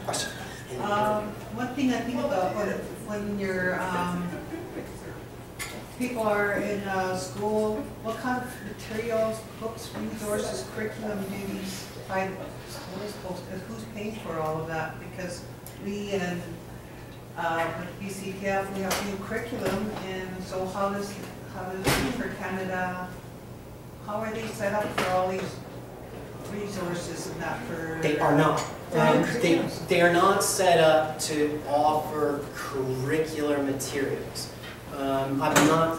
Question. One thing I think about when your people are in school, what kind of materials, books, resources, curriculum do these private schools, who's paying for all of that? Because we and with BCTF, we have new curriculum, and so how does for Canada, how are they set up for all these resources and that for? They are not. They are not set up to offer curricular materials.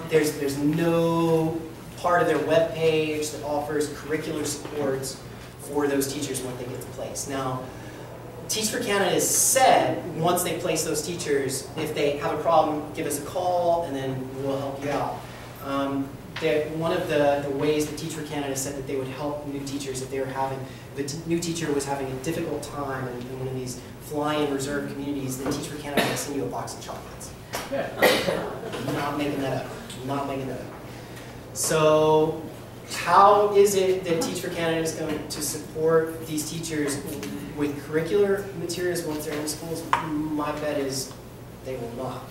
There's no part of their webpage that offers curricular supports for those teachers when they get to place. Now, Teach for Canada has said, once they place those teachers, if they have a problem, give us a call and then we'll help you out. One of the ways that Teach for Canada said that they would help new teachers if the new teacher was having a difficult time in one of these fly-in reserve communities, then Teach for Canada will send you a box of chocolates. I'm not making that up. I'm not making that up. So how is it that Teach for Canada is going to support these teachers with curricular materials once they're in the schools? My bet is they will not.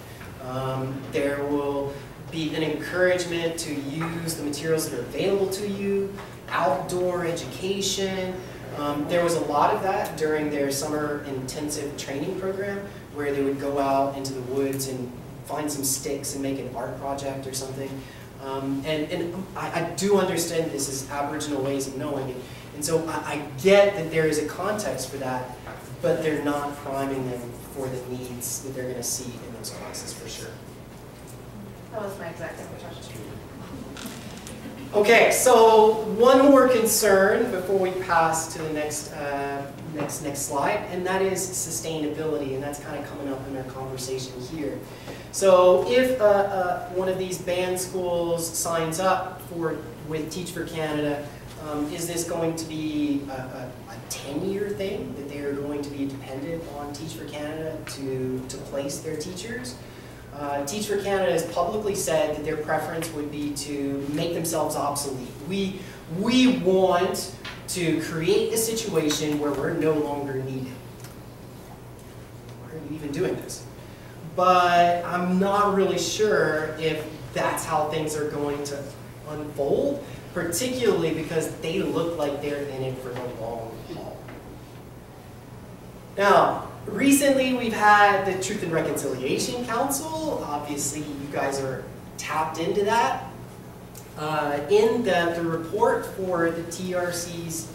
There will be an encouragement to use the materials that are available to you, outdoor education. There was a lot of that during their summer intensive training program where they would go out into the woods and find some sticks and make an art project or something. And I do understand this is Aboriginal ways of knowing it. And so I get that there is a context for that, but they're not priming them for the needs that they're going to see in those classes for sure. That was my exact same question. Okay, so one more concern before we pass to the next slide, and that is sustainability, and that's kind of coming up in our conversation here. So if one of these band schools signs up with Teach for Canada, is this going to be a 10-year thing that they are going to be dependent on Teach for Canada to place their teachers? Teach for Canada has publicly said that their preference would be to make themselves obsolete. We want to create a situation where we're no longer needed. Why are you even doing this? But I'm not really sure if that's how things are going to unfold, particularly because they look like they're in it for the long haul. Now, recently we've had the Truth and Reconciliation Council. Obviously you guys are tapped into that. In the report for the TRC's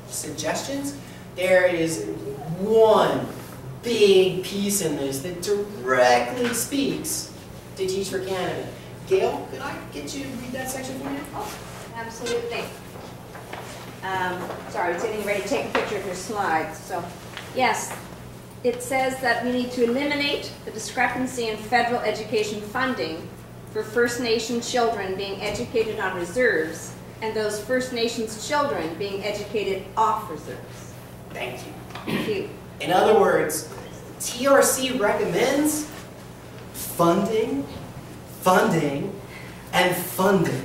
suggestions, there is one big piece in this that directly speaks to Teach for Canada. Gail, could I get you to read that section for me? Oh, absolutely. Sorry, I was getting ready to take a picture of your slides. So, yes, it says that we need to eliminate the discrepancy in federal education funding for First Nations children being educated on reserves and those First Nations children being educated off reserves. Thank you. Thank you. In other words, TRC recommends funding, and funding.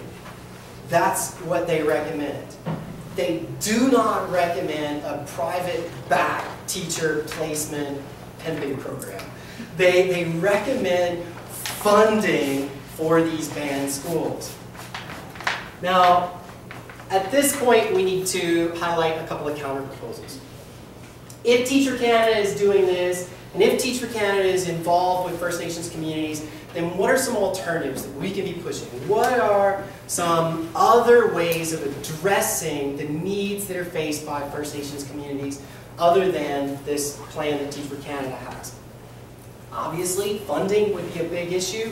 That's what they recommend. They do not recommend a private back teacher placement pimping program. They recommend funding for these band schools. Now, at this point, we need to highlight a couple of counter proposals. If Teach for Canada is doing this, and if Teach for Canada is involved with First Nations communities, then what are some alternatives that we can be pushing? What are some other ways of addressing the needs that are faced by First Nations communities other than this plan that Teach for Canada has? Obviously, funding would be a big issue.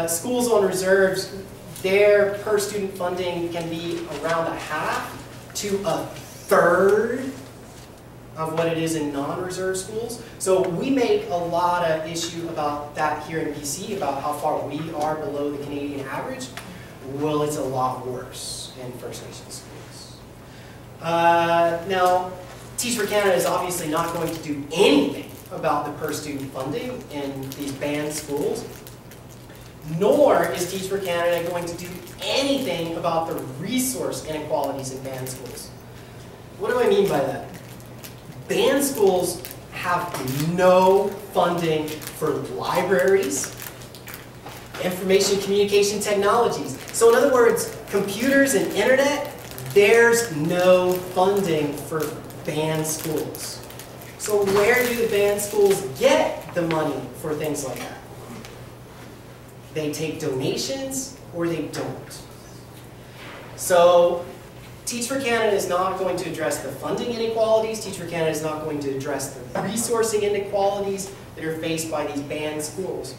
Schools on reserves, their per student funding can be around a half to a third of what it is in non-reserve schools. So we make a lot of issue about that here in BC, about how far we are below the Canadian average. Well, it's a lot worse in First Nations schools. Now, Teach for Canada is obviously not going to do anything about the per student funding in these band schools, nor is Teach for Canada going to do anything about the resource inequalities in band schools. What do I mean by that? Band schools have no funding for libraries, information communication technologies. So in other words, computers and internet, there's no funding for band schools. So where do the band schools get the money for things like that? They take donations or they don't. So Teach for Canada is not going to address the funding inequalities. Teach for Canada is not going to address the resourcing inequalities that are faced by these banned schools.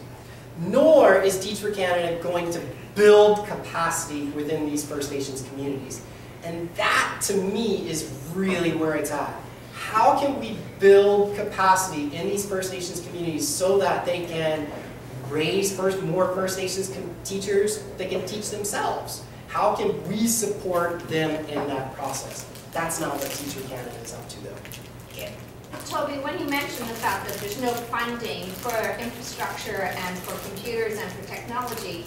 Nor is Teach for Canada going to build capacity within these First Nations communities. And that, to me, is really where it's at. How can we build capacity in these First Nations communities so that they can raise more First Nations teachers that can teach themselves? How can we support them in that process? That's not what Teach for Canada is up to, though. Okay. Toby, when you mentioned the fact that there's no funding for infrastructure and for computers and for technology,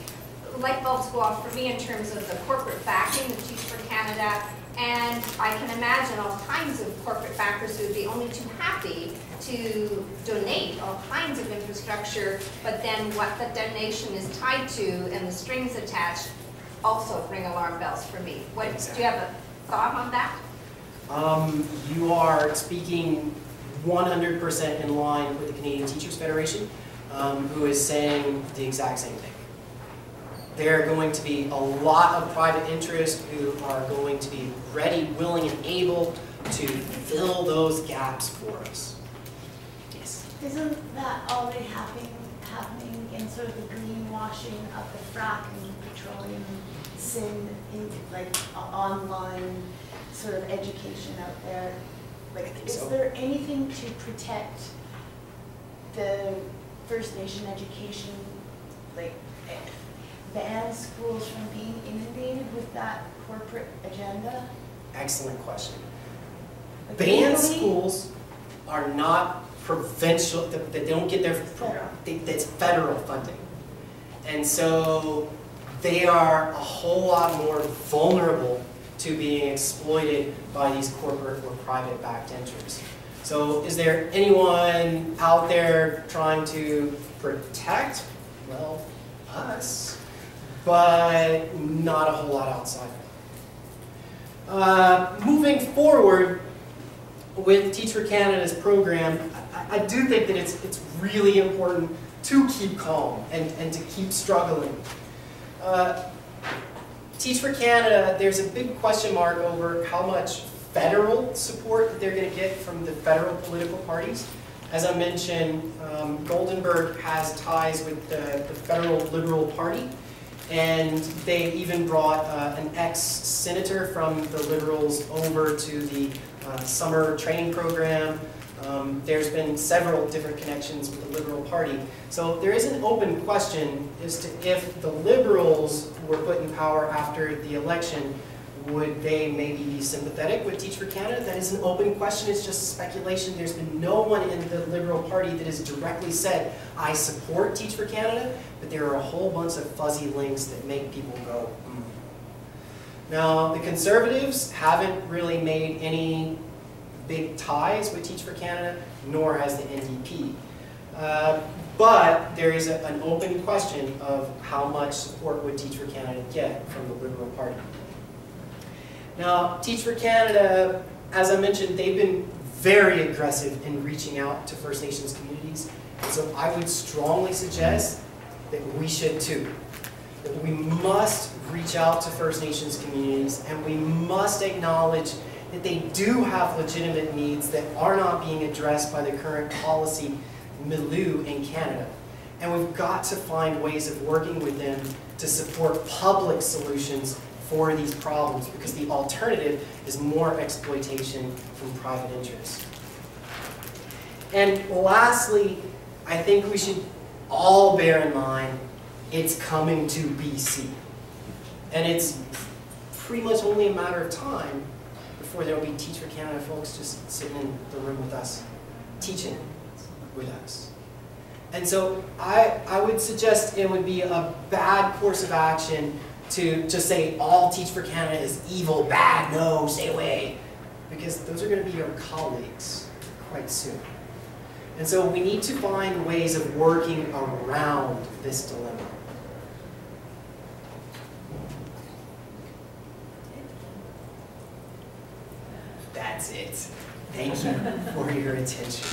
light bulbs go off for me in terms of the corporate backing of Teach for Canada, and I can imagine all kinds of corporate backers who would be only too happy to donate all kinds of infrastructure, but then what the donation is tied to and the strings attached also ring alarm bells for me. Do you have a thought on that? You are speaking 100% in line with the Canadian Teachers Federation, who is saying the exact same thing. There are going to be a lot of private interest who are going to be ready, willing, and able to fill those gaps for us. Yes? Isn't that already happening in sort of the greenwashing of the fracking, petroleum, sin, in like online sort of education out there? Like, is there anything to protect the First Nation education, like ban schools from being inundated with that corporate agenda? Excellent question. Like, Banned legally? schools are not provincial, they don't get their, it's federal funding. And so they are a whole lot more vulnerable to being exploited by these corporate or private backed interests. So is there anyone out there trying to protect? Well, us, but not a whole lot outside. Moving forward with Teach for Canada's program, I do think that it's really important to keep calm and to keep struggling. Teach for Canada, there's a big question mark over how much federal support that they're going to get from the federal political parties. As I mentioned, Goldenberg has ties with the federal Liberal Party, and they even brought an ex-senator from the Liberals over to the summer training program. There's been several different connections with the Liberal Party. So there is an open question as to if the Liberals were put in power after the election, would they maybe be sympathetic with Teach for Canada? That is an open question. It's just speculation. There's been no one in the Liberal Party that has directly said, I support Teach for Canada, but there are a whole bunch of fuzzy links that make people go, hmm. Now, the Conservatives haven't really made any big ties with Teach for Canada, nor has the NDP. But there is an open question of how much support would Teach for Canada get from the Liberal Party. Now, Teach for Canada, as I mentioned, they've been very aggressive in reaching out to First Nations communities. And so I would strongly suggest that we should too. That we must reach out to First Nations communities, and we must acknowledge that they do have legitimate needs that are not being addressed by the current policy milieu in Canada. And we've got to find ways of working with them to support public solutions for these problems, because the alternative is more exploitation from private interests. And lastly, I think we should all bear in mind it's coming to BC. And it's pretty much only a matter of time before there will be Teach for Canada folks just sitting in the room with us, teaching with us. And so I would suggest it would be a bad course of action to just say all Teach for Canada is evil, bad, no, stay away. Because those are going to be your colleagues quite soon. And so we need to find ways of working around this dilemma. That's it. Thank you for your attention.